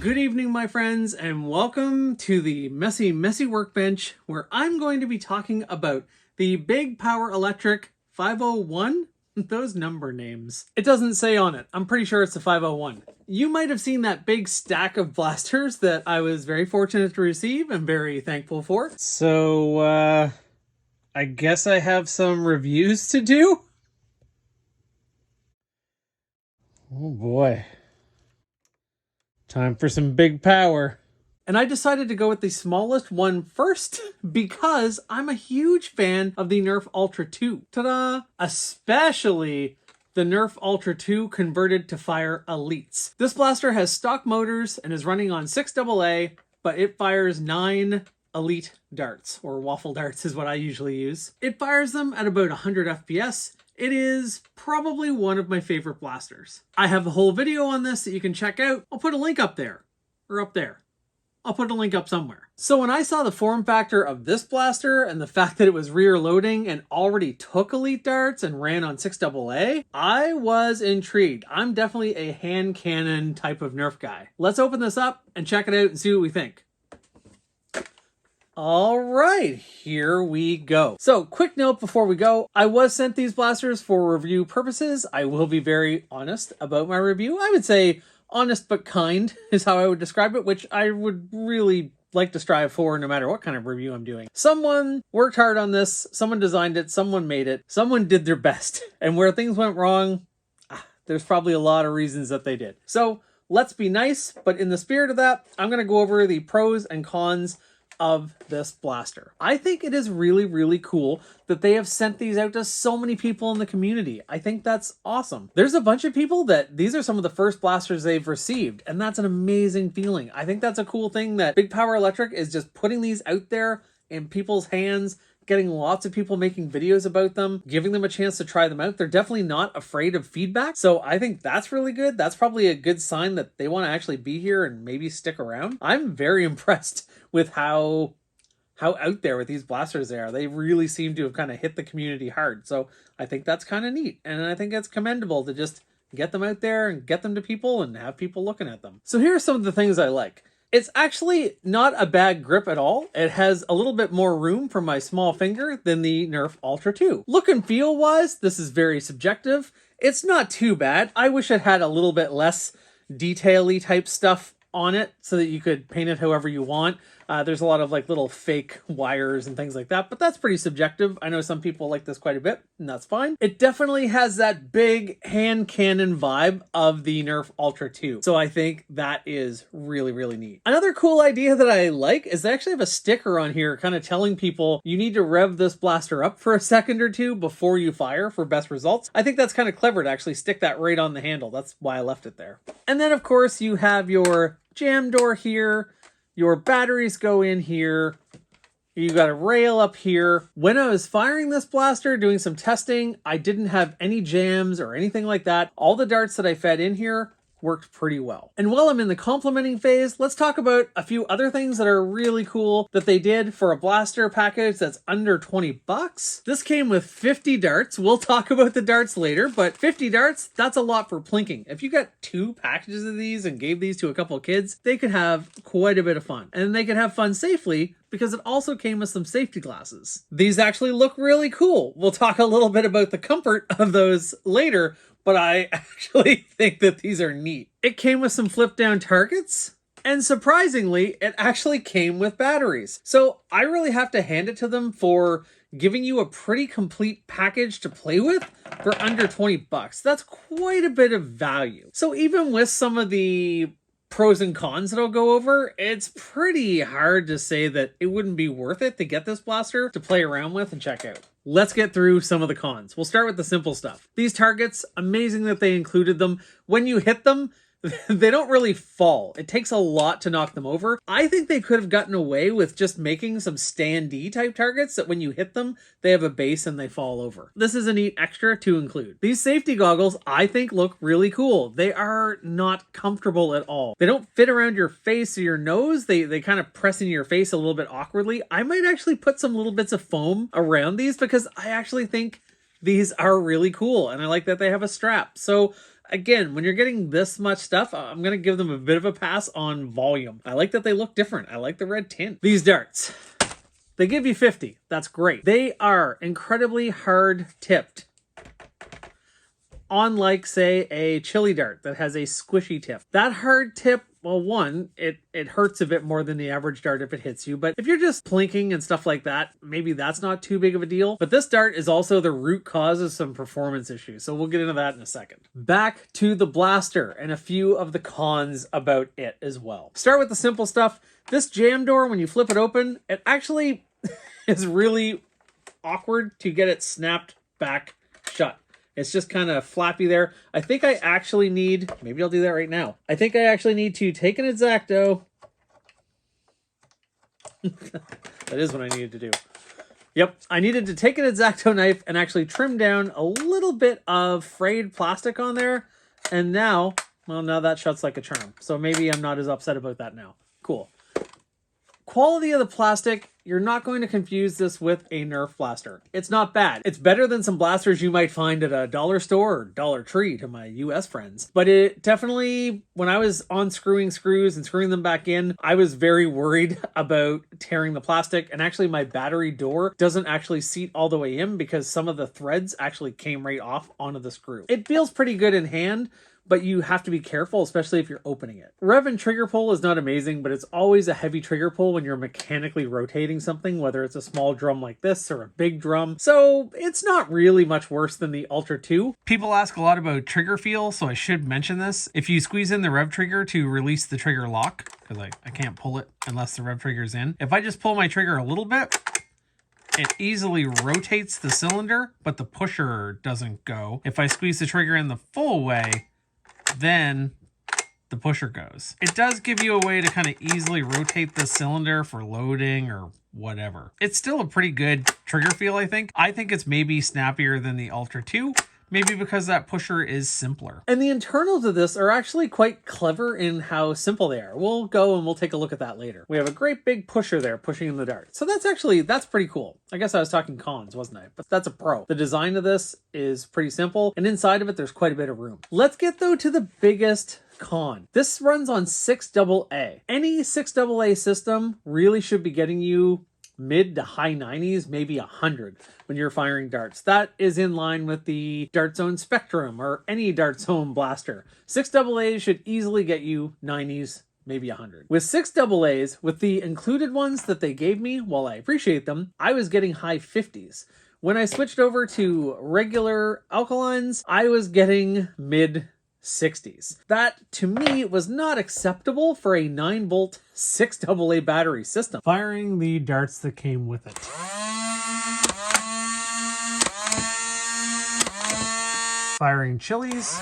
Good evening, my friends, and welcome to the messy workbench, where I'm going to be talking about the Big Power Electric 501. Those number names. It doesn't say on it. I'm pretty sure it's the 501. You might have seen that big stack of blasters that I was very fortunate to receive and very thankful for. So, I guess I have some reviews to do? Oh boy. Time for some big power. And I decided to go with the smallest one first because I'm a huge fan of the Nerf Ultra 2. Ta-da! Especially the Nerf Ultra 2 converted to fire elites. This blaster has stock motors and is running on 6AA, but it fires 9 elite darts, or waffle darts is what I usually use. It fires them at about 100 FPS. It is probably one of my favorite blasters. I have a whole video on this that you can check out. I'll put a link up there, or up there. I'll put a link up somewhere. So when I saw the form factor of this blaster and the fact that it was rear loading and already took elite darts and ran on 6AA, I was intrigued. I'm definitely a hand cannon type of Nerf guy. Let's open this up and check it out and see what we think. All right, here we go. So quick note before we go, I was sent these blasters for review purposes. I will be very honest about my review. I would say honest but kind is how I would describe it, which I would really like to strive for no matter what kind of review I'm doing. Someone worked hard on this, someone designed it, someone made it, someone did their best. And where things went wrong, there's probably a lot of reasons that they did. So let's be nice, but in the spirit of that, I'm gonna go over the pros and cons of this blaster. I think it is really, really cool that they have sent these out to so many people in the community. I think that's awesome. There's a bunch of people that these are some of the first blasters they've received, and that's an amazing feeling. I think that's a cool thing that Big Power Electric is just putting these out there in people's hands, getting lots of people making videos about them, giving them a chance to try them out. They're definitely not afraid of feedback. So I think that's really good. That's probably a good sign that they want to actually be here and maybe stick around. I'm very impressed with how out there with these blasters they are. They really seem to have kind of hit the community hard. So I think that's kind of neat. And I think it's commendable to just get them out there and get them to people and have people looking at them. So here are some of the things I like. It's actually not a bad grip at all. It has a little bit more room for my small finger than the Nerf Ultra 2. Look and feel wise, this is very subjective. It's not too bad. I wish it had a little bit less detail-y type stuff on it so that you could paint it however you want. There's a lot of like little fake wires and things like that, but that's pretty subjective. I know some people like this quite a bit, and that's fine. It definitely has that big hand cannon vibe of the Nerf Ultra 2. So I think that is really, really neat. Another cool idea that I like is they actually have a sticker on here kind of telling people you need to rev this blaster up for a second or two before you fire for best results. I think that's kind of clever to actually stick that right on the handle. That's why I left it there. And then of course you have your jam door here. Your batteries go in here. You got a rail up here. When I was firing this blaster, doing some testing, I didn't have any jams or anything like that. All the darts that I fed in here worked pretty well. And while I'm in the complimenting phase, let's talk about a few other things that are really cool that they did for a blaster package that's under 20 bucks. This came with 50 darts. We'll talk about the darts later, but 50 darts, that's a lot for plinking. If you got 2 packages of these and gave these to a couple of kids, they could have quite a bit of fun. And they could have fun safely because it also came with some safety glasses. These actually look really cool. We'll talk a little bit about the comfort of those later, but I actually think that these are neat. It came with some flip down targets, and surprisingly, it actually came with batteries. So I really have to hand it to them for giving you a pretty complete package to play with for under 20 bucks. That's quite a bit of value. So even with some of the pros and cons that I'll go over, it's pretty hard to say that it wouldn't be worth it to get this blaster to play around with and check out. Let's get through some of the cons. We'll start with the simple stuff. These targets, amazing that they included them. When you hit them, they don't really fall. It takes a lot to knock them over. I think they could have gotten away with just making some standee type targets that when you hit them, they have a base and they fall over. This is a neat extra to include. These safety goggles, I think, look really cool. They are not comfortable at all. They don't fit around your face or your nose. They kind of press into your face a little bit awkwardly. I might actually put some little bits of foam around these because I actually think these are really cool, and I like that they have a strap. So Again, when you're getting this much stuff, I'm going to give them a bit of a pass on volume. I like that they look different. I like the red tint. These darts, they give you 50. That's great. They are incredibly hard tipped. Unlike, say, a chili dart that has a squishy tip. That hard tip, well, one, it hurts a bit more than the average dart if it hits you, but if you're just plinking and stuff like that, maybe that's not too big of a deal. But this dart is also the root cause of some performance issues, so we'll get into that in a second. Back to the blaster and a few of the cons about it as well. Start with the simple stuff. This jam door, when you flip it open, it actually is really awkward to get it snapped back shut. It's just kind of flappy there. I think I actually need, maybe I'll do that right now. I think I actually need to take an X-Acto. That is what I needed to do. Yep, I needed to take an X-Acto knife and actually trim down a little bit of frayed plastic on there. And now, well, now that shuts like a charm. So maybe I'm not as upset about that now. Cool. Quality of the plastic, you're not going to confuse this with a Nerf blaster. It's not bad. It's better than some blasters you might find at a dollar store or Dollar Tree to my US friends. But it definitely, when I was unscrewing screws and screwing them back in, I was very worried about tearing the plastic. And actually my battery door doesn't actually seat all the way in because some of the threads actually came right off onto the screw. It feels pretty good in hand, but you have to be careful, especially if you're opening it. Rev and trigger pull is not amazing, but it's always a heavy trigger pull when you're mechanically rotating something, whether it's a small drum like this or a big drum. So it's not really much worse than the Ultra 2. People ask a lot about trigger feel, so I should mention this. If you squeeze in the rev trigger to release the trigger lock, because I can't pull it unless the rev trigger's in. If I just pull my trigger a little bit, it easily rotates the cylinder, but the pusher doesn't go. If I squeeze the trigger in the full way, then the pusher goes. It does give you a way to kind of easily rotate the cylinder for loading or whatever. It's still a pretty good trigger feel, I think. I think it's maybe snappier than the Ultra 2. Maybe because that pusher is simpler. And the internals of this are actually quite clever in how simple they are. We'll go and we'll take a look at that later. We have a great big pusher there pushing in the dart. So that's pretty cool. I guess I was talking cons, wasn't I? But that's a pro. The design of this is pretty simple, and inside of it, there's quite a bit of room. Let's get though to the biggest con. This runs on 6AA. Any 6AA system really should be getting you mid to high 90s, maybe 100 when you're firing darts. That is in line with the Dart Zone Spectrum or any Dart Zone blaster. 6AA should easily get you 90s, maybe 100. With 6AAs, with the included ones that they gave me, while I appreciate them, I was getting high 50s. When I switched over to regular alkalines, I was getting mid 60s. That, to me, was not acceptable for a 9-volt 6AA battery system. Firing the darts that came with it. Firing chilies.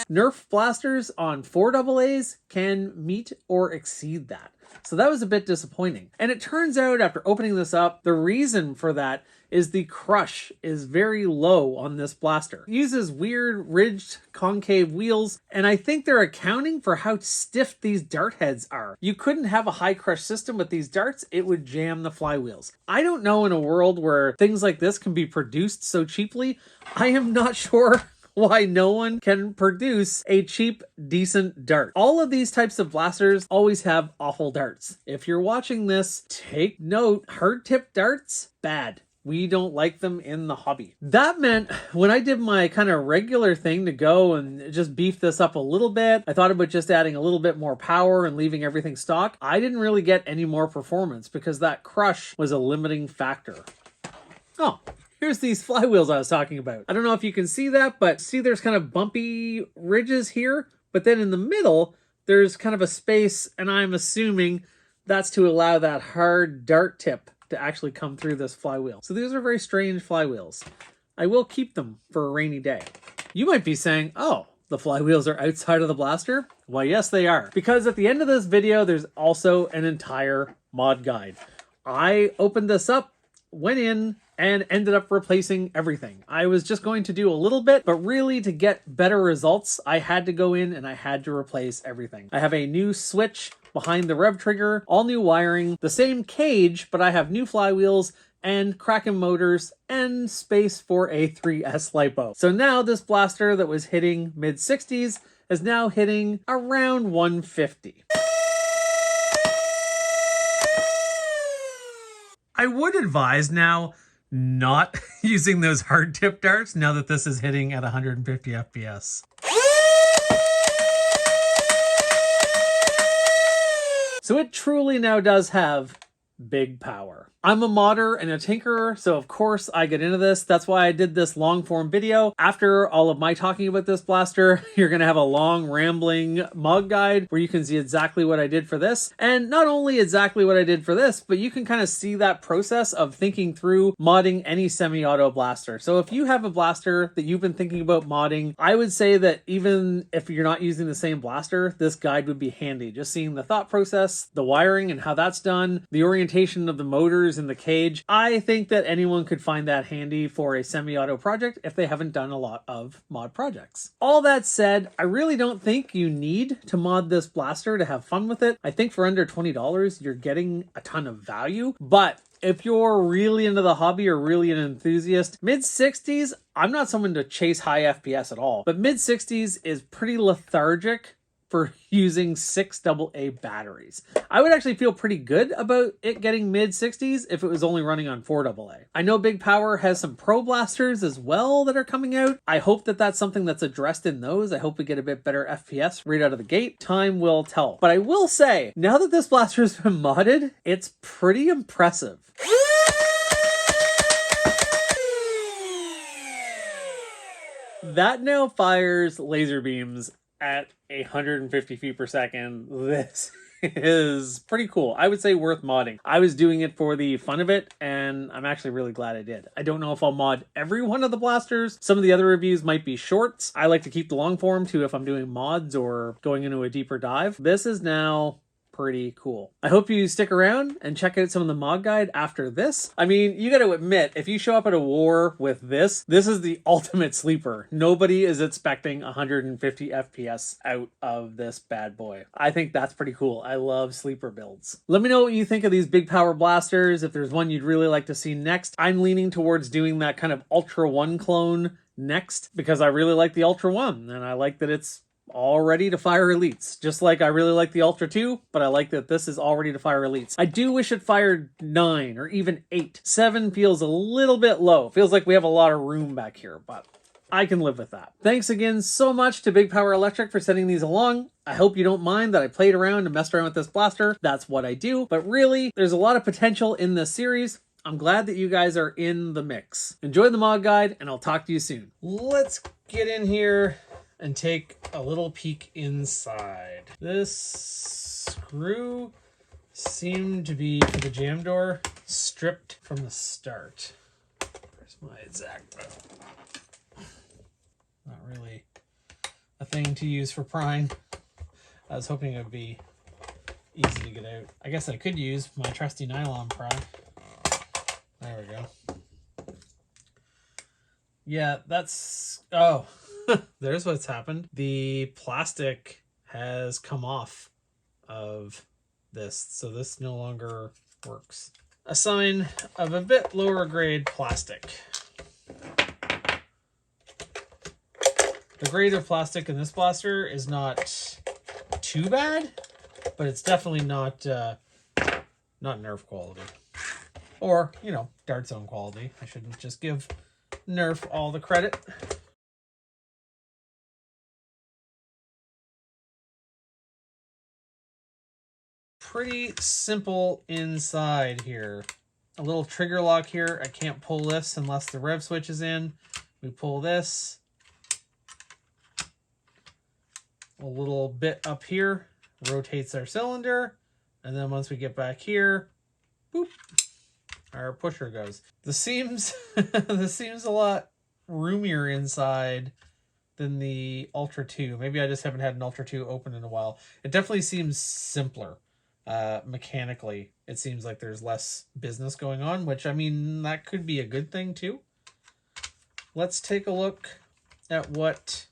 Nerf blasters on 4AAs can meet or exceed that. So that was a bit disappointing. And it turns out after opening this up, the reason for that is the crush is very low on this blaster. It uses weird ridged concave wheels, and I think they're accounting for how stiff these dart heads are. You couldn't have a high crush system with these darts, it would jam the flywheels. I don't know, in a world where things like this can be produced so cheaply, I am not sure why no one can produce a cheap, decent dart. All of these types of blasters always have awful darts. If you're watching this, take note, hard tip darts, bad. We don't like them in the hobby. That meant when I did my kind of regular thing to go and just beef this up a little bit, I thought about just adding a little bit more power and leaving everything stock. I didn't really get any more performance because that crush was a limiting factor. Oh. Here's these flywheels I was talking about. I don't know if you can see that, but see there's kind of bumpy ridges here, but then in the middle, there's kind of a space, and I'm assuming that's to allow that hard dart tip to actually come through this flywheel. So these are very strange flywheels. I will keep them for a rainy day. You might be saying, oh, the flywheels are outside of the blaster? Well, yes, they are. Because at the end of this video, there's also an entire mod guide. I opened this up, went in, and ended up replacing everything. I was just going to do a little bit, but really to get better results, I had to go in and I had to replace everything. I have a new switch behind the rev trigger, all new wiring, the same cage, but I have new flywheels and Kraken motors and space for a 3S LiPo. So now this blaster that was hitting mid 60s is now hitting around 150. I would advise now not using those hard tip darts now that this is hitting at 150 FPS. So it truly now does have big power. I'm a modder and a tinkerer, so of course I get into this. That's why I did this long form video. After all of my talking about this blaster, you're gonna have a long rambling mod guide where you can see exactly what I did for this. And not only exactly what I did for this, but you can kind of see that process of thinking through modding any semi-auto blaster. So if you have a blaster that you've been thinking about modding, I would say that even if you're not using the same blaster, this guide would be handy. Just seeing the thought process, the wiring and how that's done, the orientation of the motors in the cage. I think that anyone could find that handy for a semi-auto project if they haven't done a lot of mod projects. All that said, I really don't think you need to mod this blaster to have fun with it. I think for under $20, you're getting a ton of value, but if you're really into the hobby or really an enthusiast, mid 60s, I'm not someone to chase high FPS at all, but mid 60s is pretty lethargic for using 6 AA batteries. I would actually feel pretty good about it getting mid 60s if it was only running on 4 AA. I know Big Power has some Pro blasters as well that are coming out. I hope that that's something that's addressed in those. I hope we get a bit better FPS right out of the gate. Time will tell. But I will say, now that this blaster has been modded, it's pretty impressive. That now fires laser beams at 150 feet per second. This is pretty cool. I would say worth modding. I was doing it for the fun of it, and I'm actually really glad I did. I don't know if I'll mod every one of the blasters. Some of the other reviews might be shorts. I like to keep the long form too if I'm doing mods or going into a deeper dive. This is now pretty cool. I hope you stick around and check out some of the mod guide after this. I mean, you got to admit, if you show up at a war with this is the ultimate sleeper. Nobody is expecting 150 FPS out of this bad boy. I think that's pretty cool. I love sleeper builds. Let me know what you think of these Big Power blasters. If there's one you'd really like to see next, I'm leaning towards doing that kind of Ultra 1 clone next because I really like the Ultra 1 and I like that it's all ready to fire elites. Just like I really like the Ultra 2, but I like that this is all ready to fire elites. I do wish it fired 9 or even 8. 7 feels a little bit low. Feels like we have a lot of room back here, but I can live with that. Thanks again so much to Big Power Electric for sending these along. I hope you don't mind that I played around and messed around with this blaster. That's what I do. But really, there's a lot of potential in this series. I'm glad that you guys are in the mix. Enjoy the mod guide, and I'll talk to you soon. Let's get in here and take a little peek inside. This screw seemed to be, for the jam door, stripped from the start. Where's my X-Acto? Not really a thing to use for prying. I was hoping it would be easy to get out. I guess I could use my trusty nylon pry. There we go. Yeah, that's... oh. There's what's happened. The plastic has come off of this, so this no longer works. A sign of a bit lower grade plastic. The grade of plastic in this blaster is not too bad, but it's definitely not Nerf quality. Or, you know, Dart Zone quality. I shouldn't just give Nerf all the credit. Pretty simple inside here. A little trigger lock here. I can't pull this unless the rev switch is in. We pull this. A little bit up here rotates our cylinder. And then once we get back here, boop, our pusher goes. The seams, this seems a lot roomier inside than the Ultra 2. Maybe I just haven't had an Ultra 2 open in a while. It definitely seems simpler. Mechanically, it seems like there's less business going on, which, I mean, that could be a good thing too. Let's take a look at what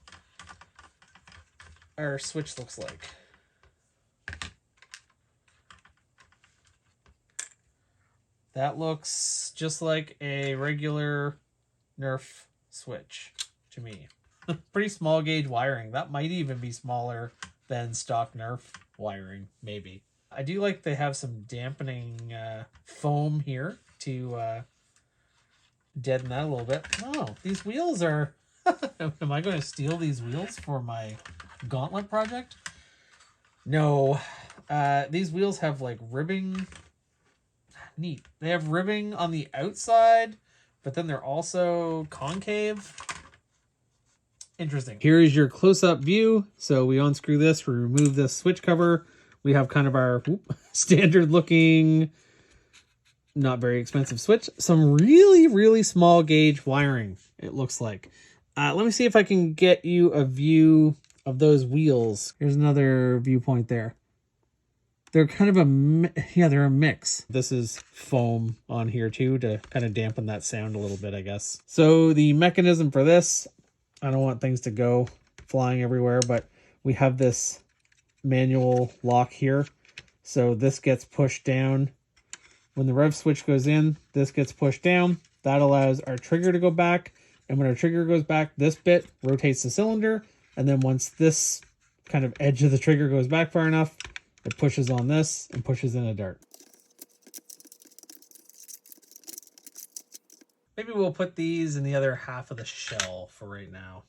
our switch looks like. That looks just like a regular Nerf switch to me. Pretty small gauge wiring. That might even be smaller than stock Nerf wiring, maybe. I do like they have some dampening foam here to deaden that a little bit. Oh, these wheels are... Am I going to steal these wheels for my gauntlet project? No. These wheels have like ribbing. Neat. They have ribbing on the outside, but then they're also concave. Interesting. Here is your close-up view. So we unscrew this, we remove this switch cover. We have kind of our standard looking, not very expensive switch. Some really, really small gauge wiring, it looks like. Let me see if I can get you a view of those wheels. Here's another viewpoint there. They're kind of they're a mix. This is foam on here too to kind of dampen that sound a little bit, I guess. So the mechanism for this, I don't want things to go flying everywhere, but we have this manual lock here. So this gets pushed down. When the rev switch goes in, this gets pushed down. That allows our trigger to go back. And when our trigger goes back, this bit rotates the cylinder. And then once this kind of edge of the trigger goes back far enough, it pushes on this and pushes in a dart. Maybe we'll put these in the other half of the shell for right now.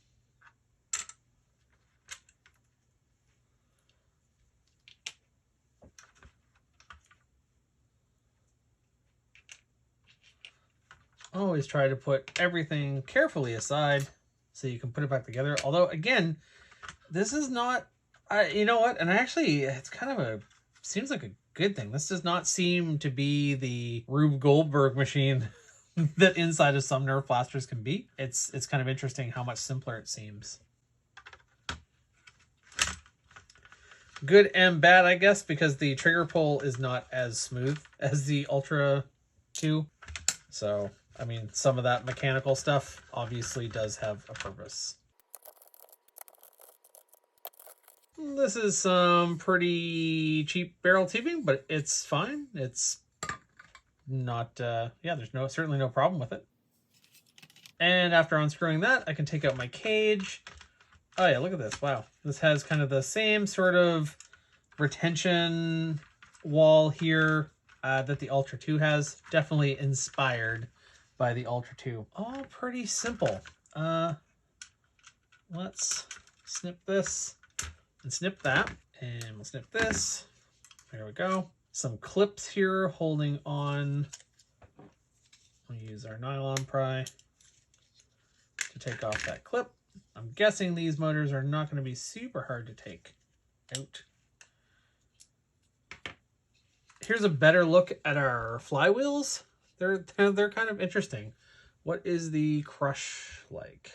Always try to put everything carefully aside so you can put it back together. Although, again, this is not, you know what? And actually, it's kind of seems like a good thing. This does not seem to be the Rube Goldberg machine that inside of some Nerf blasters can be. It's kind of interesting how much simpler it seems. Good and bad, I guess, because the trigger pull is not as smooth as the Ultra 2. So, I mean, some of that mechanical stuff obviously does have a purpose. This is some pretty cheap barrel tubing, but it's fine. It's not, yeah, there's certainly no problem with it. And after unscrewing that, I can take out my cage. Oh yeah, look at this. Wow. This has kind of the same sort of retention wall here that the Ultra 2 has. Definitely inspired by the Ultra 2. All pretty simple. Let's snip this and snip that. And we'll snip this. There we go. Some clips here holding on. We'll use our nylon pry to take off that clip. I'm guessing these motors are not going to be super hard to take out. Here's a better look at our flywheels. They're kind of interesting. What is the crush like?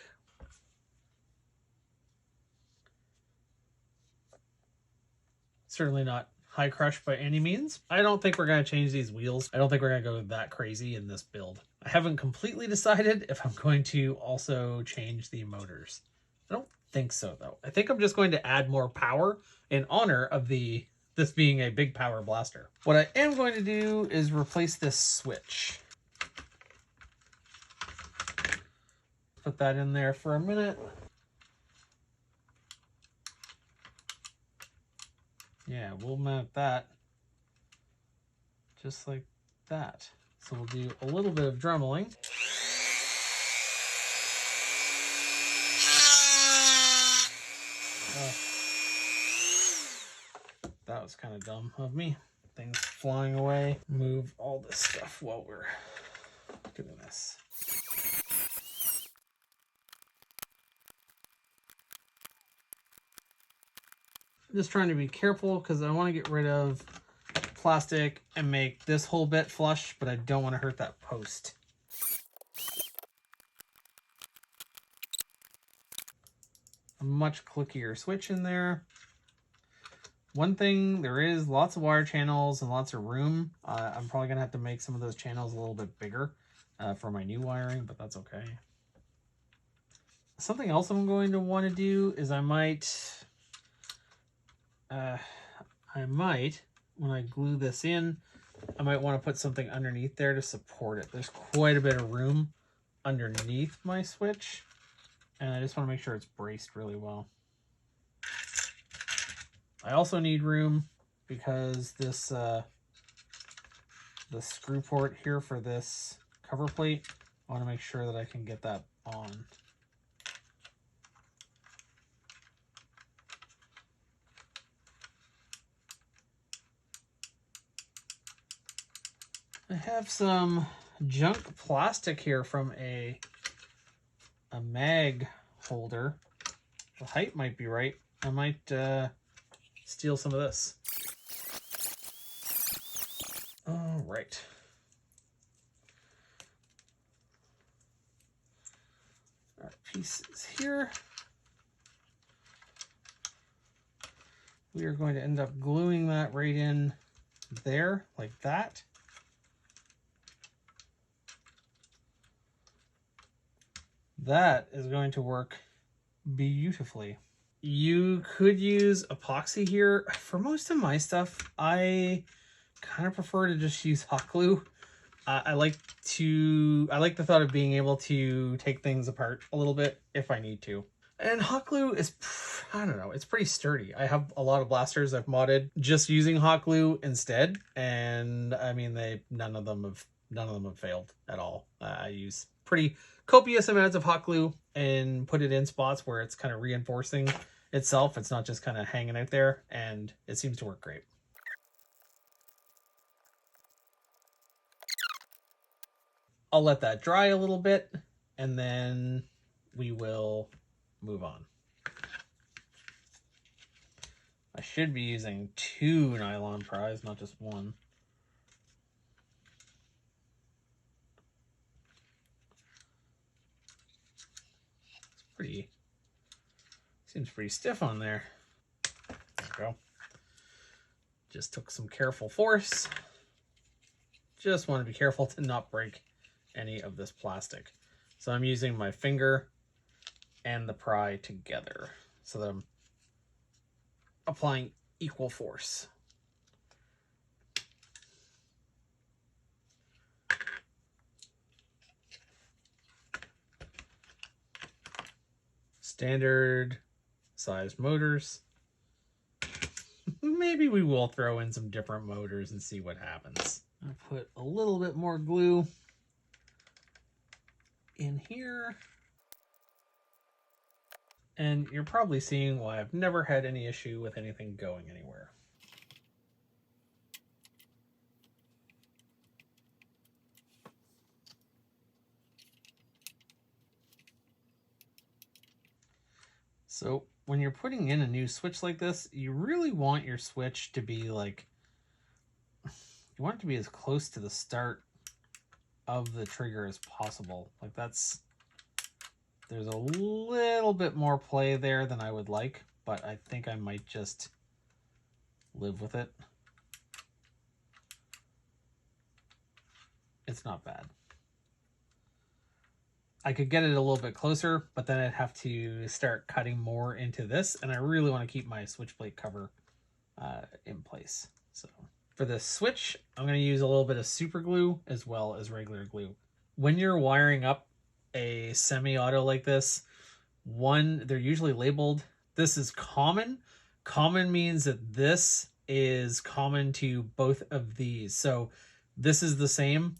Certainly not high crush by any means. I don't think we're going to change these wheels. I don't think we're going to go that crazy in this build. I haven't completely decided if I'm going to also change the motors. I don't think so, though. I think I'm just going to add more power in honor of this being a big power blaster. What I am going to do is replace this switch. Put that in there for a minute. Yeah, we'll mount that just like that. So we'll do a little bit of drumming. That was kind of dumb of me. Things flying away. Move all this stuff while we're doing this. I'm just trying to be careful because I want to get rid of plastic and make this whole bit flush, but I don't want to hurt that post. A much clickier switch in there. One thing, there is lots of wire channels and lots of room. I'm probably going to have to make some of those channels a little bit bigger for my new wiring, but that's okay. Something else I'm going to want to do is I might, when I glue this in, I might want to put something underneath there to support it. There's quite a bit of room underneath my switch, and I just want to make sure it's braced really well. I also need room because this the screw port here for this cover plate, I want to make sure that I can get that on. I have some junk plastic here from a mag holder. The height might be right. I might steal some of this. All right. Our pieces here. We are going to end up gluing that right in there, like that. That is going to work beautifully. You could use epoxy here. For most of my stuff, I kind of prefer to just use hot glue. I like the thought of being able to take things apart a little bit if I need to. And hot glue is, I don't know, it's pretty sturdy. I have a lot of blasters I've modded just using hot glue instead, and I mean none of them have failed at all. I use pretty copious amounts of hot glue and put it in spots where it's kind of reinforcing itself. It's not just kind of hanging out there, and it seems to work great. I'll let that dry a little bit, and then we will move on. I should be using 2 nylon pries, not just 1. Seems pretty stiff on there. There we go. Just took some careful force. Just want to be careful to not break any of this plastic. So I'm using my finger and the pry together so that I'm applying equal force. Standard size motors. Maybe we will throw in some different motors and see what happens. I'll put a little bit more glue in here. And you're probably seeing why I've never had any issue with anything going anywhere. So when you're putting in a new switch like this, you really want your switch to be like, you want it to be as close to the start of the trigger as possible. Like there's a little bit more play there than I would like, but I think I might just live with it. It's not bad. I could get it a little bit closer, but then I'd have to start cutting more into this, and I really want to keep my switch plate cover in place. So for this switch, I'm going to use a little bit of super glue as well as regular glue. When you're wiring up a semi-auto like this, they're usually labeled. This is common. Common means that this is common to both of these. So this is the same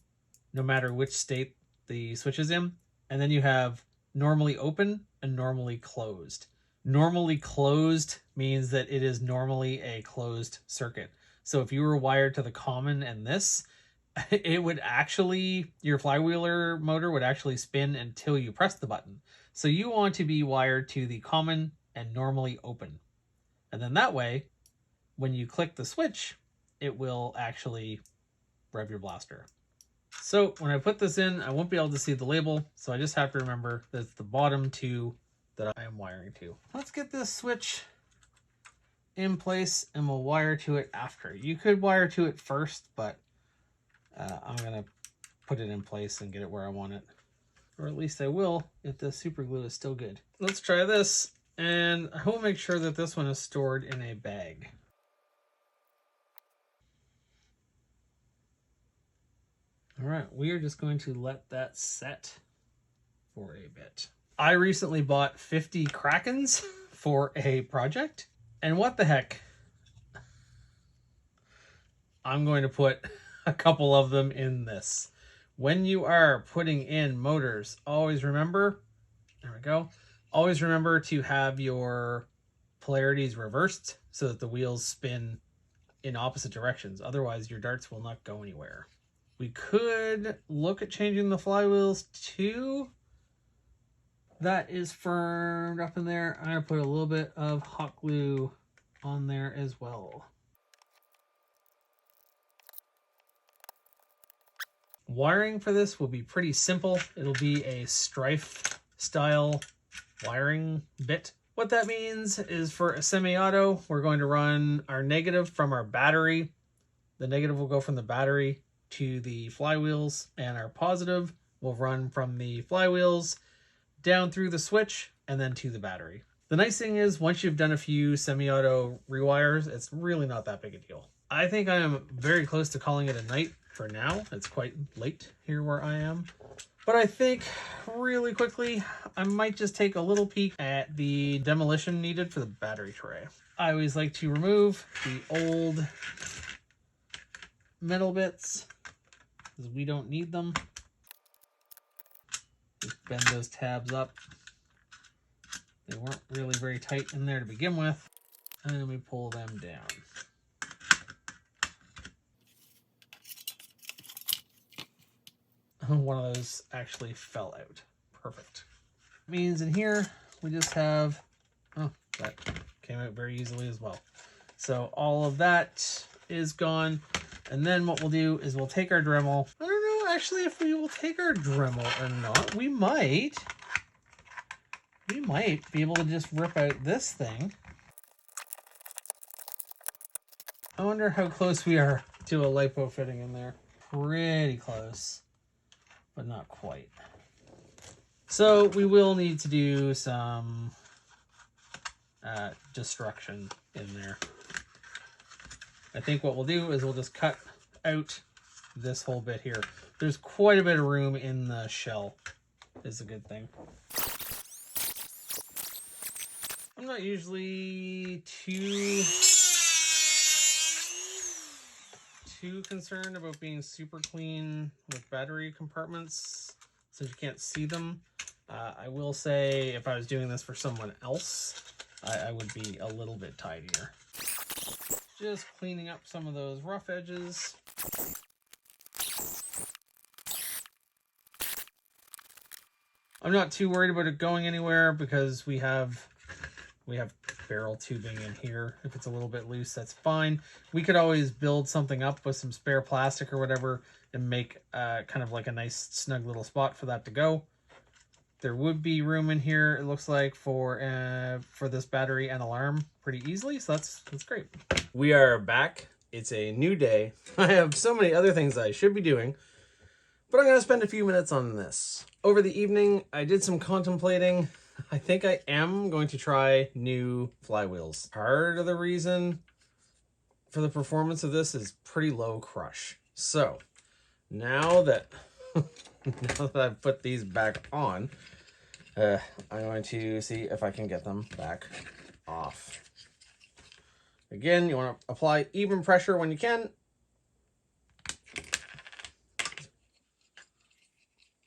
no matter which state the switch is in. And then you have normally open and normally closed. Normally closed means that it is normally a closed circuit. So if you were wired to the common and this, it would actually, your flywheeler motor would actually spin until you press the button. So you want to be wired to the common and normally open. And then that way, when you click the switch, it will actually rev your blaster. So when I put this in, I won't be able to see the label, so I just have to remember that it's the bottom 2 that I am wiring to. Let's get this switch in place and we'll wire to it after. You could wire to it first, but I'm going to put it in place and get it where I want it. Or at least I will if the super glue is still good. Let's try this, and I will make sure that this one is stored in a bag. All right, we are just going to let that set for a bit. I recently bought 50 Krakens for a project, and what the heck? I'm going to put a couple of them in this. When you are putting in motors, always remember, there we go, always remember to have your polarities reversed so that the wheels spin in opposite directions. Otherwise, your darts will not go anywhere. We could look at changing the flywheels too. That is firmed up in there. I'm going to put a little bit of hot glue on there as well. Wiring for this will be pretty simple. It'll be a strife style wiring bit. What that means is for a semi-auto, we're going to run our negative from our battery. The negative will go from the battery to the flywheels, and our positive will run from the flywheels down through the switch and then to the battery. The nice thing is once you've done a few semi-auto rewires, it's really not that big a deal. I think I am very close to calling it a night for now. It's quite late here where I am. But I think really quickly, I might just take a little peek at the demolition needed for the battery tray. I always like to remove the old metal bits because we don't need them. Just bend those tabs up. They weren't really very tight in there to begin with. And then we pull them down. One of those actually fell out. Perfect. Means in here we just have, oh, that came out very easily as well. So all of that is gone. And then what we'll do is we'll take our Dremel. I don't know actually if we will take our Dremel or not. We might be able to just rip out this thing. I wonder how close we are to a lipo fitting in there. Pretty close, but not quite. So we will need to do some destruction in there. I think what we'll do is we'll just cut out this whole bit here. There's quite a bit of room in the shell, is a good thing. I'm not usually too concerned about being super clean with battery compartments since you can't see them. I will say if I was doing this for someone else, I would be a little bit tidier. Just cleaning up some of those rough edges. I'm not too worried about it going anywhere because we have barrel tubing in here. If it's a little bit loose, that's fine. We could always build something up with some spare plastic or whatever and make kind of like a nice snug little spot for that to go. There would be room in here, it looks like, for this battery and alarm pretty easily, so that's great. We are back. It's a new day. I have so many other things I should be doing, but I'm going to spend a few minutes on this. Over the evening, I did some contemplating. I think I am going to try new flywheels. Part of the reason for the performance of this is pretty low crush. So now that I've put these back on, I'm going to see if I can get them back off. Again, you want to apply even pressure when you can.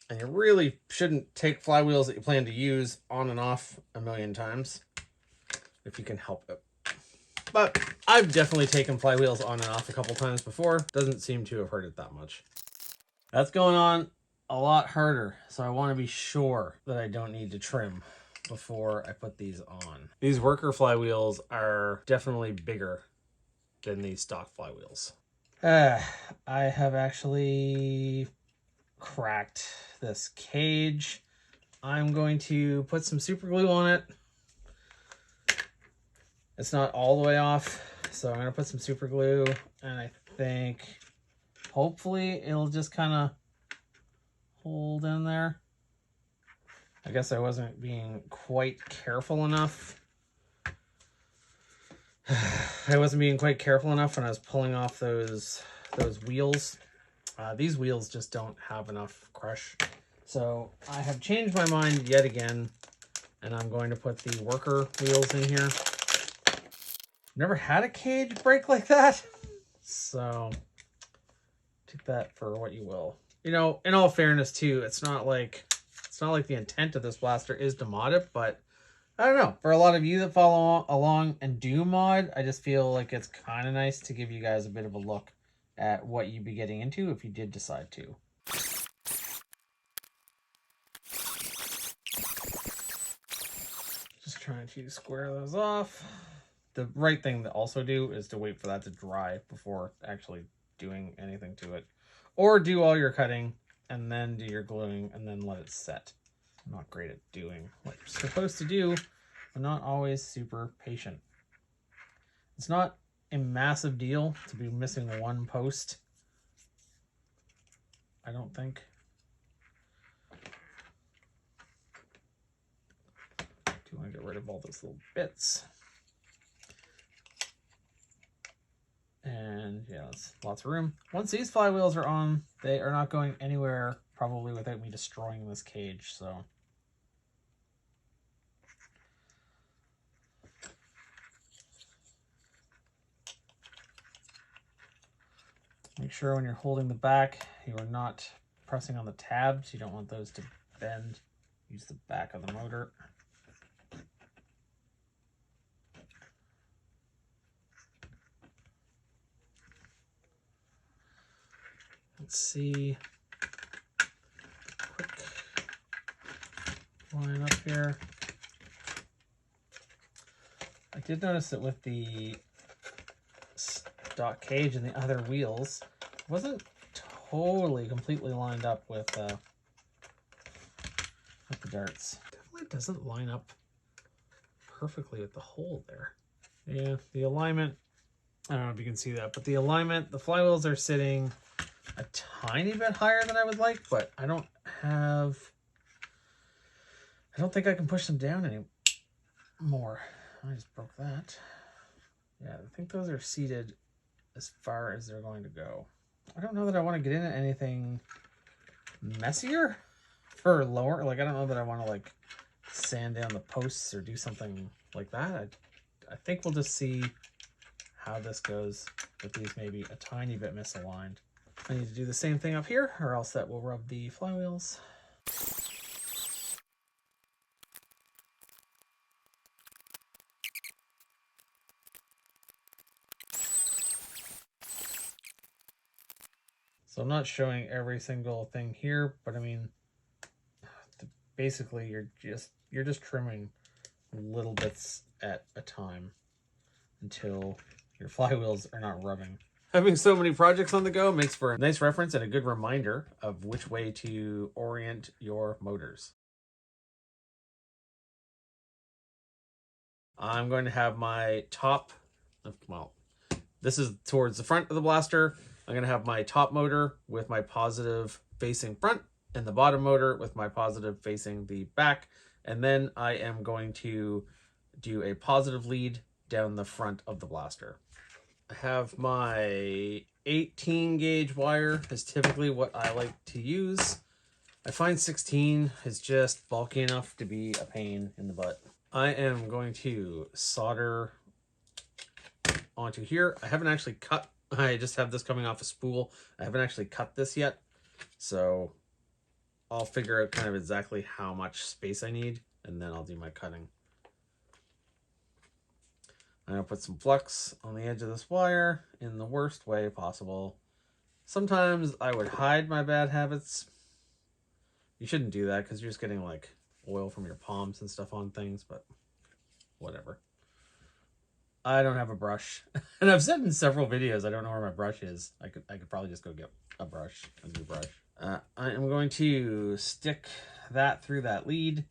And you really shouldn't take flywheels that you plan to use on and off a million times if you can help it. But I've definitely taken flywheels on and off a couple times before. Doesn't seem to have hurt it that much. That's going on a lot harder, so I want to be sure that I don't need to trim before I put these on. These worker flywheels are definitely bigger than these stock flywheels. I have actually cracked this cage. I'm going to put some super glue on it. It's not all the way off, so I'm going to put some super glue, and I think hopefully it'll just kind of hold in there. I guess I wasn't being quite careful enough. I wasn't being quite careful enough when I was pulling off those wheels. These wheels just don't have enough crush. So I have changed my mind yet again, and I'm going to put the worker wheels in here. Never had a cage break like that, so take that for what you will. You know, in all fairness too, it's not like the intent of this blaster is to mod it, but I don't know. For a lot of you that follow along and do mod, I just feel like it's kind of nice to give you guys a bit of a look at what you'd be getting into if you did decide to. Just trying to square those off. The right thing to also do is to wait for that to dry before actually doing anything to it. Or do all your cutting and then do your gluing and then let it set. I'm not great at doing what you're supposed to do. I'm not always super patient. It's not a massive deal to be missing one post, I don't think. Do want to get rid of all those little bits. And yeah, that's lots of room. Once these flywheels are on, they are not going anywhere probably without me destroying this cage, so. Make sure when you're holding the back, you are not pressing on the tabs. You don't want those to bend. Use the back of the motor. Let's see. Quick line up here. I did notice that with the stock cage and the other wheels, it wasn't totally completely lined up with the darts. Definitely doesn't line up perfectly with the hole there. Yeah, the alignment, I don't know if you can see that, but the alignment, the flywheels are sitting a tiny bit higher than I would like, but I don't think I can push them down anymore. I just broke that. Yeah, I think those are seated as far as they're going to go. I don't know that I want to get into anything messier for lower. Like, I don't know that I want to like sand down the posts or do something like that. I think we'll just see how this goes with these maybe a tiny bit misaligned. I need to do the same thing up here, or else that will rub the flywheels. So I'm not showing every single thing here, but I mean, basically you're just trimming little bits at a time until your flywheels are not rubbing. Having so many projects on the go makes for a nice reference and a good reminder of which way to orient your motors. I'm going to have my top, well, this is towards the front of the blaster. I'm going to have my top motor with my positive facing front and the bottom motor with my positive facing the back. And then I am going to do a positive lead down the front of the blaster. I have my 18 gauge wire is typically what I like to use. I find 16 is just bulky enough to be a pain in the butt. I am going to solder onto here. I haven't actually cut, I just have this coming off a spool. I haven't actually cut this yet, so I'll figure out kind of exactly how much space I need, and then I'll do my cutting. I'm going to put some flux on the edge of this wire in the worst way possible. Sometimes I would hide my bad habits. You shouldn't do that because you're just getting like oil from your palms and stuff on things, but whatever. I don't have a brush. And I've said in several videos I don't know where my brush is. I could probably just go get a brush, a new brush. I am going to stick that through that lead.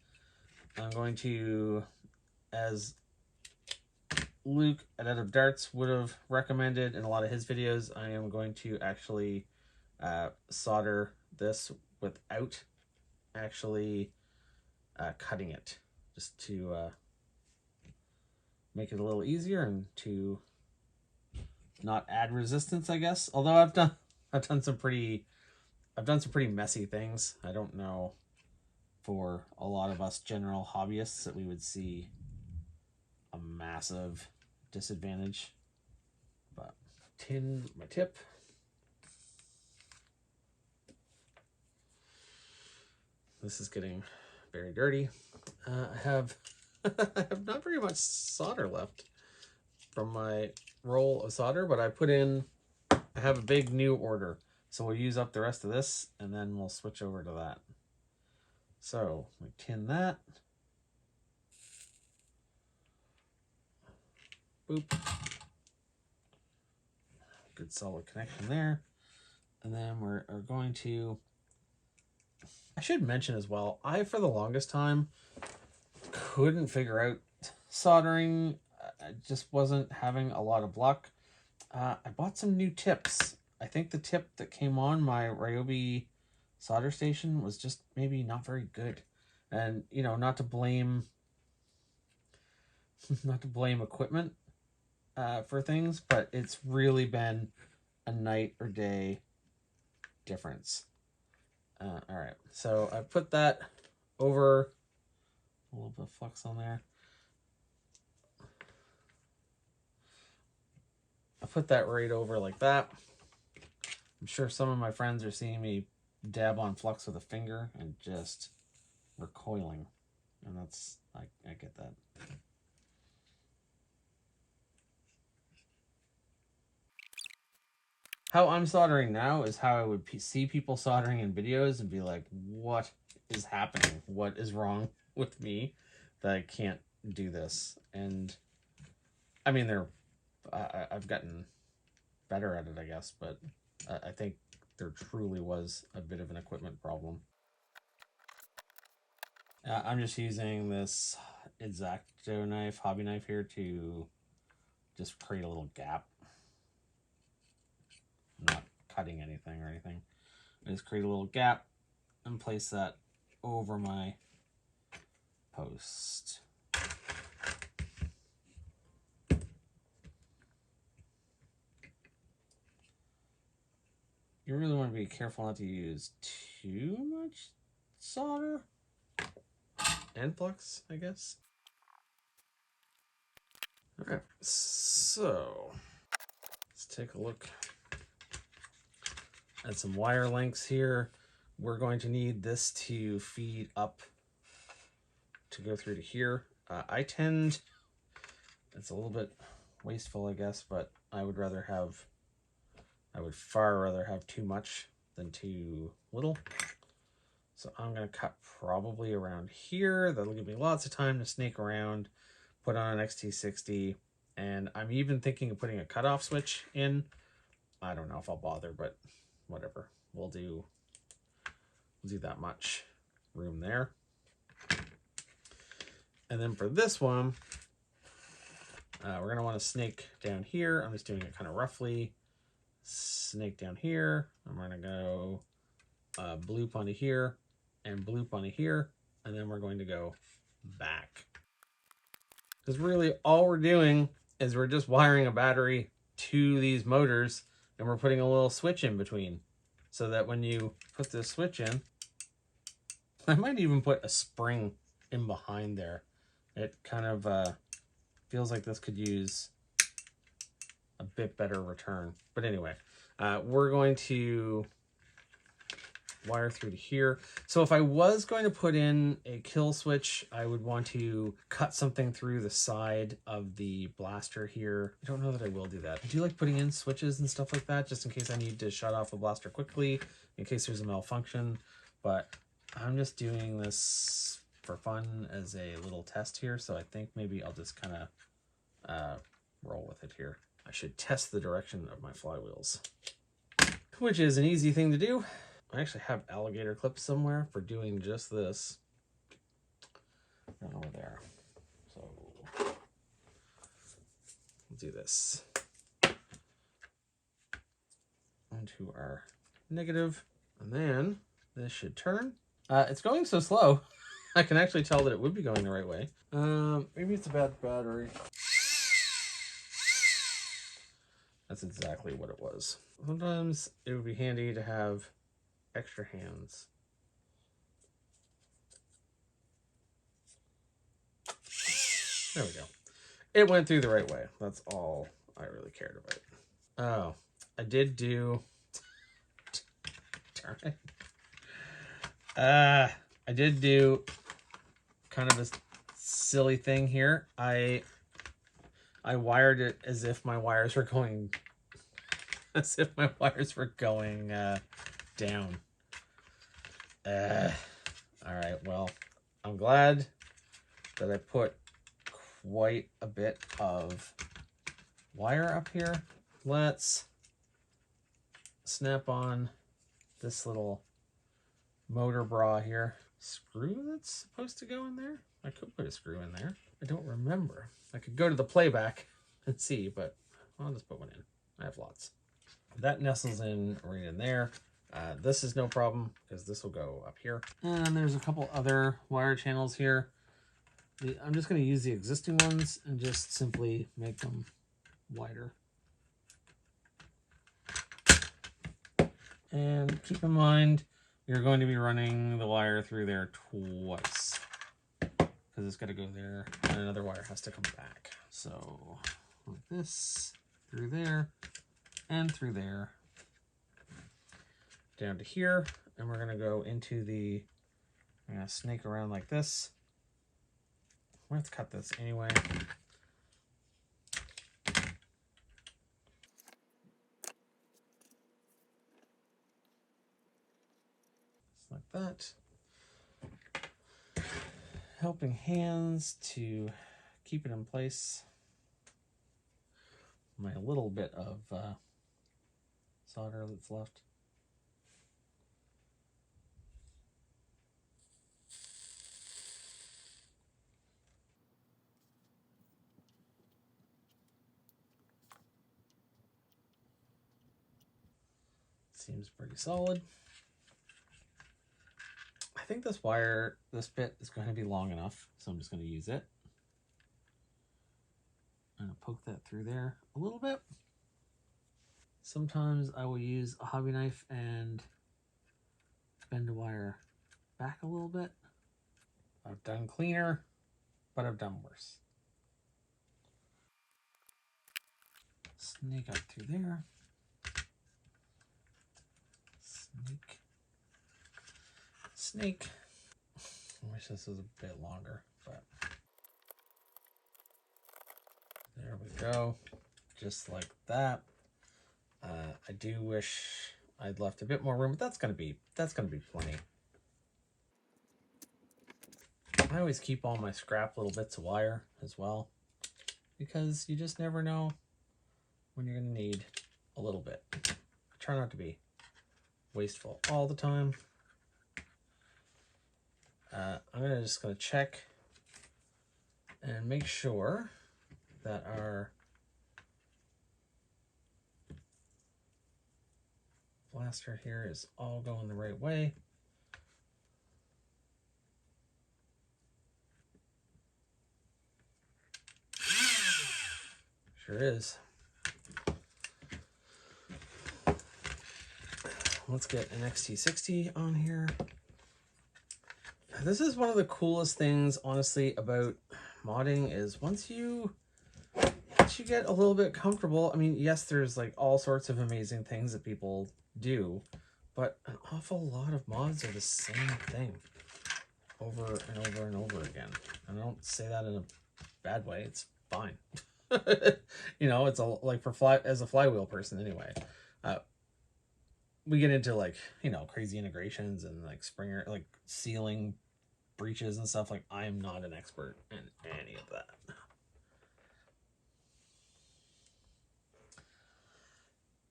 I'm going to, as Luke at Out of Darts would have recommended in a lot of his videos, I am going to actually solder this without actually cutting it, just to make it a little easier and to not add resistance, I guess. Although I've done some pretty I've done some pretty messy things. I don't know for a lot of us general hobbyists that we would see a massive disadvantage. But tin my tip. This is getting very dirty. I have I have not very much solder left from my roll of solder, but I have a big new order. So we'll use up the rest of this and then we'll switch over to that. So we tin that. Boop. Good solid connection there. And then we're going to, I should mention as well, I for the longest time couldn't figure out soldering. I just wasn't having a lot of luck. I bought some new tips. I think the tip that came on my Ryobi solder station was just maybe not very good. And, you know, not to blame equipment for things, but it's really been a night or day difference. All right, so I put that over, a little bit of flux on there. I put that right over like that. I'm sure some of my friends are seeing me dab on flux with a finger and just recoiling. And that's, I get that. How I'm soldering now is how I would see people soldering in videos and be like, what is happening? What is wrong with me that I can't do this? And I mean, I've gotten better at it, I guess, but I think there truly was a bit of an equipment problem. I'm just using this X-Acto knife, hobby knife here to just create a little gap. I'm not cutting anything or anything. I just create a little gap and place that over my post. You really want to be careful not to use too much solder and flux, I guess. All right, so let's take a look at some wire lengths here. We're going to need this to feed up to go through to here. It's a little bit wasteful, I guess, but I would far rather have too much than too little. So I'm going to cut probably around here. That'll give me lots of time to snake around, put on an XT60, and I'm even thinking of putting a cutoff switch in. I don't know if I'll bother, but whatever. We'll do that much room there. And then for this one, we're going to want to snake down here. I'm just doing it kind of roughly. Snake down here. I'm going to go bloop onto here and bloop onto here. And then we're going to go back. Because really all we're doing is we're just wiring a battery to these motors and we're putting a little switch in between so that when you put this switch in, I might even put a spring in behind there. It kind of feels like this could use a bit better return. But anyway, we're going to wire through to here. So if I was going to put in a kill switch, I would want to cut something through the side of the blaster here. I don't know that I will do that. I do like putting in switches and stuff like that, just in case I need to shut off a blaster quickly, in case there's a malfunction. But I'm just doing this for fun as a little test here. So I think maybe I'll just kind of roll with it here. I should test the direction of my flywheels, which is an easy thing to do. I actually have alligator clips somewhere for doing just this. Right over there. So we'll do this. Onto our negative, and then this should turn. It's going so slow. I can actually tell that it would be going the right way. Maybe it's a bad battery. That's exactly what it was. Sometimes it would be handy to have extra hands. There we go. It went through the right way. That's all I really cared about. Oh, I did do... Darn it. I did do kind of a silly thing here. I wired it as if my wires were going... As if my wires were going down. All right, well, I'm glad that I put quite a bit of wire up here. Let's snap on this little motor bra here. Screw that's supposed to go in there? I could put a screw in there. I don't remember. I could go to the playback and see, but I'll just put one in. I have lots. That nestles in right in there. This is no problem because this will go up here. And then there's a couple other wire channels here. I'm just going to use the existing ones and just simply make them wider. And keep in mind, you're going to be running the wire through there twice because it's got to go there and another wire has to come back. So like this, through there, and through there, down to here, and we're going to go into the, I'm going to snake around like this. Let's cut this anyway. Just like that. Helping hands to keep it in place. My little bit of solder that's left. Seems pretty solid. I think this wire, this bit is going to be long enough, so I'm just going to use it. I'm going to poke that through there a little bit. Sometimes I will use a hobby knife and bend a wire back a little bit. I've done cleaner, but I've done worse. Snake up through there. Snake. Snake. I wish this was a bit longer, but there we go. Just like that. I do wish I'd left a bit more room, but that's gonna be plenty. I always keep all my scrap little bits of wire as well, because you just never know when you're gonna need a little bit. I try not to be wasteful all the time. I'm just gonna check and make sure that our blaster here is all going the right way. Sure is. Let's get an XT60 on here. This is one of the coolest things, honestly, about modding is once you get a little bit comfortable. I mean, yes, there's like all sorts of amazing things that people do, but an awful lot of mods are the same thing over and over and over again. And I don't say that in a bad way. It's fine. You know, it's like as a flywheel person anyway. We get into like, you know, crazy integrations and like Springer, like sealing breaches and stuff. Like, I'm not an expert in any of that.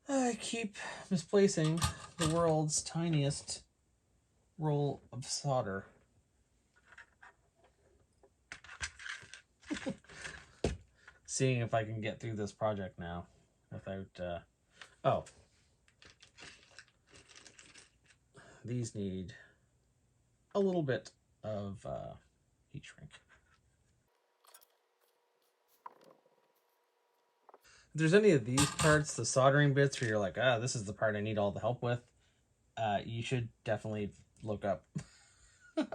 I keep misplacing the world's tiniest roll of solder. Seeing if I can get through this project now without, oh. These need a little bit of heat shrink. If there's any of these parts, the soldering bits where you're like, this is the part I need all the help with, you should definitely look up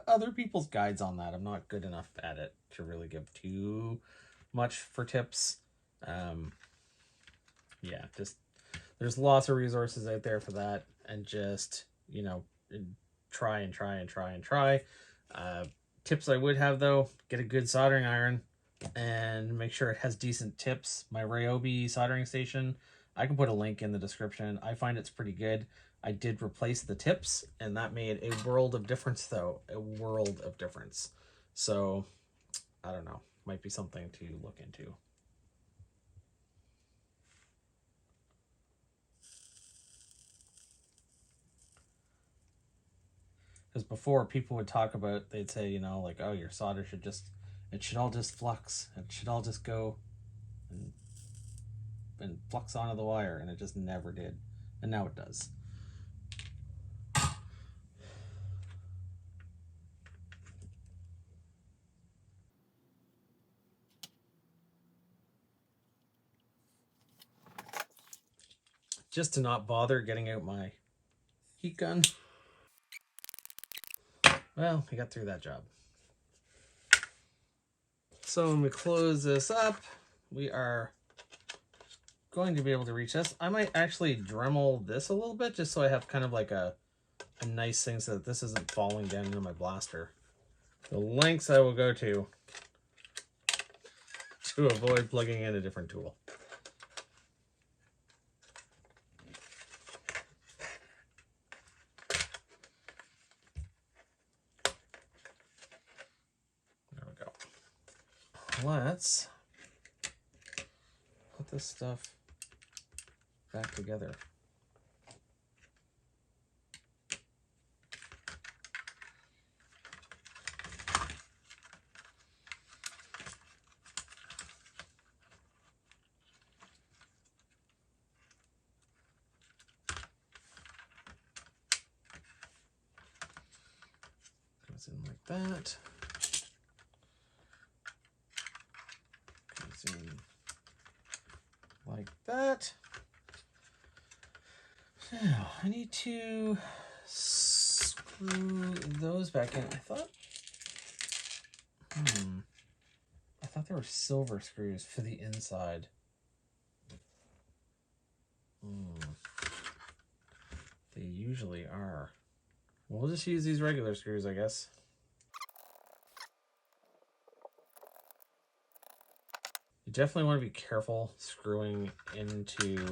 other people's guides on that. I'm not good enough at it to really give too much for tips. Yeah, just there's lots of resources out there for that, and just, you know, try and try and try and try. Tips I would have though: get a good soldering iron and make sure it has decent tips. My Ryobi soldering station, I can put a link in the description. I find it's pretty good. I did replace the tips, and that made a world of difference though. A world of difference. So, I don't know. Might be something to look into. Because before, people would talk about, they'd say, you know, like, oh, your solder should just, it should all just flux. It should all just go and flux onto the wire, and it just never did. And now it does. Just to not bother getting out my heat gun. Well, I got through that job. So when we close this up, we are going to be able to reach this. I might actually Dremel this a little bit just so I have kind of like a nice thing so that this isn't falling down into my blaster. The lengths I will go to avoid plugging in a different tool. There we go. Let's put this stuff back together. Goes in like that. Goes in like that. Now, I need to screw those back in. I thought there were silver screws for the inside. They usually are. We'll just use these regular screws, I guess. You definitely want to be careful screwing into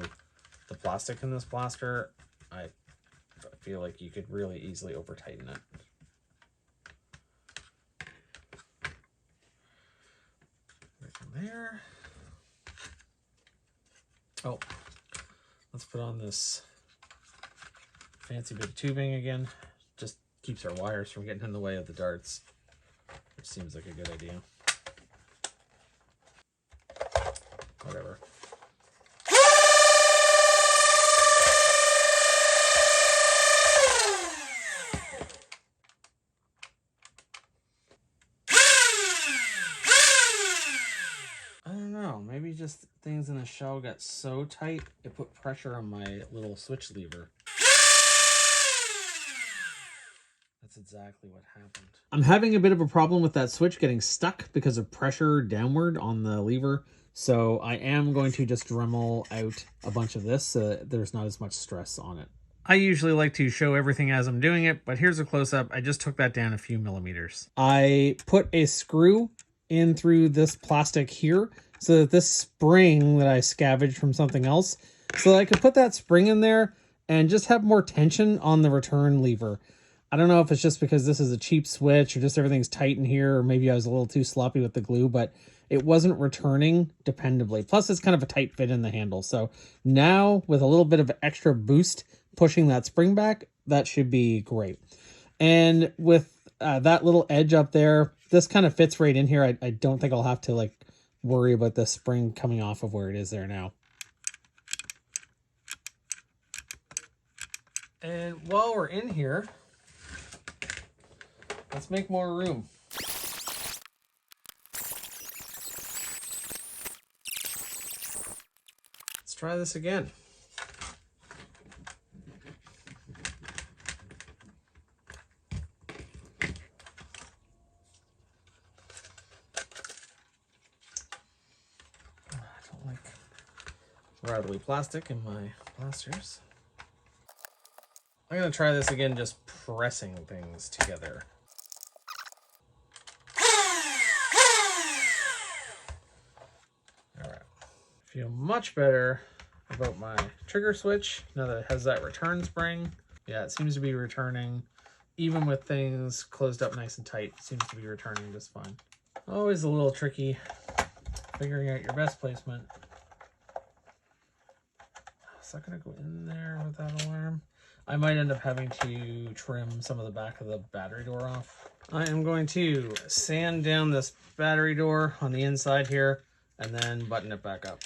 the plastic in this blaster. I feel like you could really easily over tighten it. Right from there. Oh, let's put on this fancy bit of tubing again. Just keeps our wires from getting in the way of the darts, which seems like a good idea. Whatever. I don't know, maybe just things in the shell got so tight it put pressure on my little switch lever. That's exactly what happened. I'm having a bit of a problem with that switch getting stuck because of pressure downward on the lever. So I am going to just Dremel out a bunch of this so that there's not as much stress on it. I usually like to show everything as I'm doing it, but here's a close-up. I just took that down a few millimeters. I put a screw in through this plastic here so that this spring that I scavenged from something else, so that I could put that spring in there and just have more tension on the return lever. I don't know if it's just because this is a cheap switch or just everything's tight in here, or maybe I was a little too sloppy with the glue, but it wasn't returning dependably. Plus, it's kind of a tight fit in the handle. So now with a little bit of extra boost pushing that spring back, that should be great. And with that little edge up there, this kind of fits right in here. I don't think I'll have to like worry about the spring coming off of where it is there now. And while we're in here, let's make more room. Let's try this again. rattly plastic in my blasters. I'm going to try this again, just pressing things together. All right. Feel much better about my trigger switch now that it has that return spring. Yeah, it seems to be returning. Even with things closed up nice and tight, it seems to be returning just fine. Always a little tricky figuring out your best placement. Is that going to go in there with that alarm? I might end up having to trim some of the back of the battery door off. I am going to sand down this battery door on the inside here and then button it back up.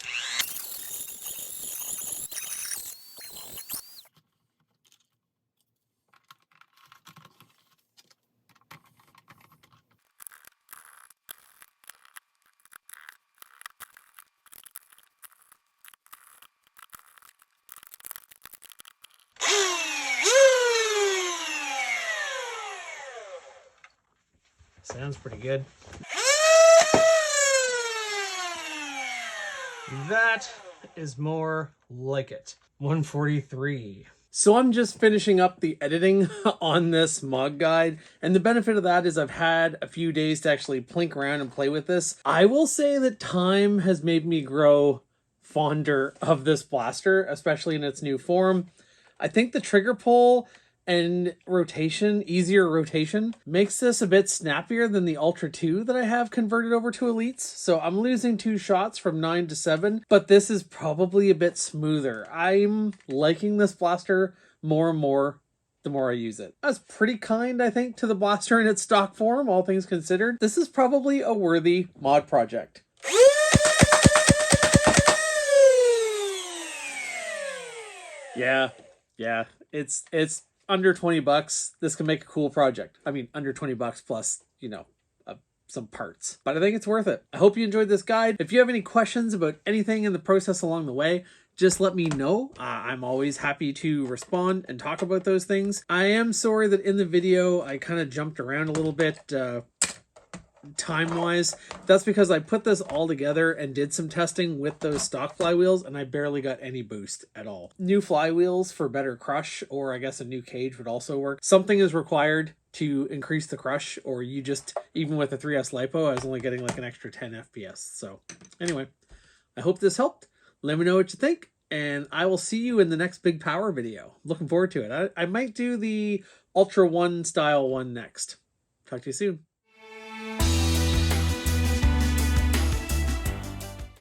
Sounds pretty good. That is more like it. 143. So I'm just finishing up the editing on this mod guide, and the benefit of that is I've had a few days to actually plink around and play with this. I will say that time has made me grow fonder of this blaster, especially in its new form. I think the trigger pull and rotation, easier rotation, makes this a bit snappier than the Ultra 2 that I have converted over to Elites. So I'm losing 2 shots from 9 to 7, but this is probably a bit smoother. I'm liking this blaster more and more the more I use it. That's pretty kind, I think, to the blaster in its stock form, all things considered. This is probably a worthy mod project. Yeah, it's under 20 bucks. This can make a cool project. I mean, under 20 bucks plus, you know, some parts. But I think it's worth it. I hope you enjoyed this guide. If you have any questions about anything in the process along the way, just let me know. I'm always happy to respond and talk about those things. I am sorry that in the video I kind of jumped around a little bit time-wise. That's because I put this all together and did some testing with those stock flywheels, and I barely got any boost at all. New flywheels for better crush, or I guess a new cage would also work. Something is required to increase the crush, or you just, even with a 3S LiPo, I was only getting like an extra 10 FPS. So anyway, I hope this helped. Let me know what you think, and I will see you in the next big power video. Looking forward to it. I might do the Ultra 1 style one next. Talk to you soon.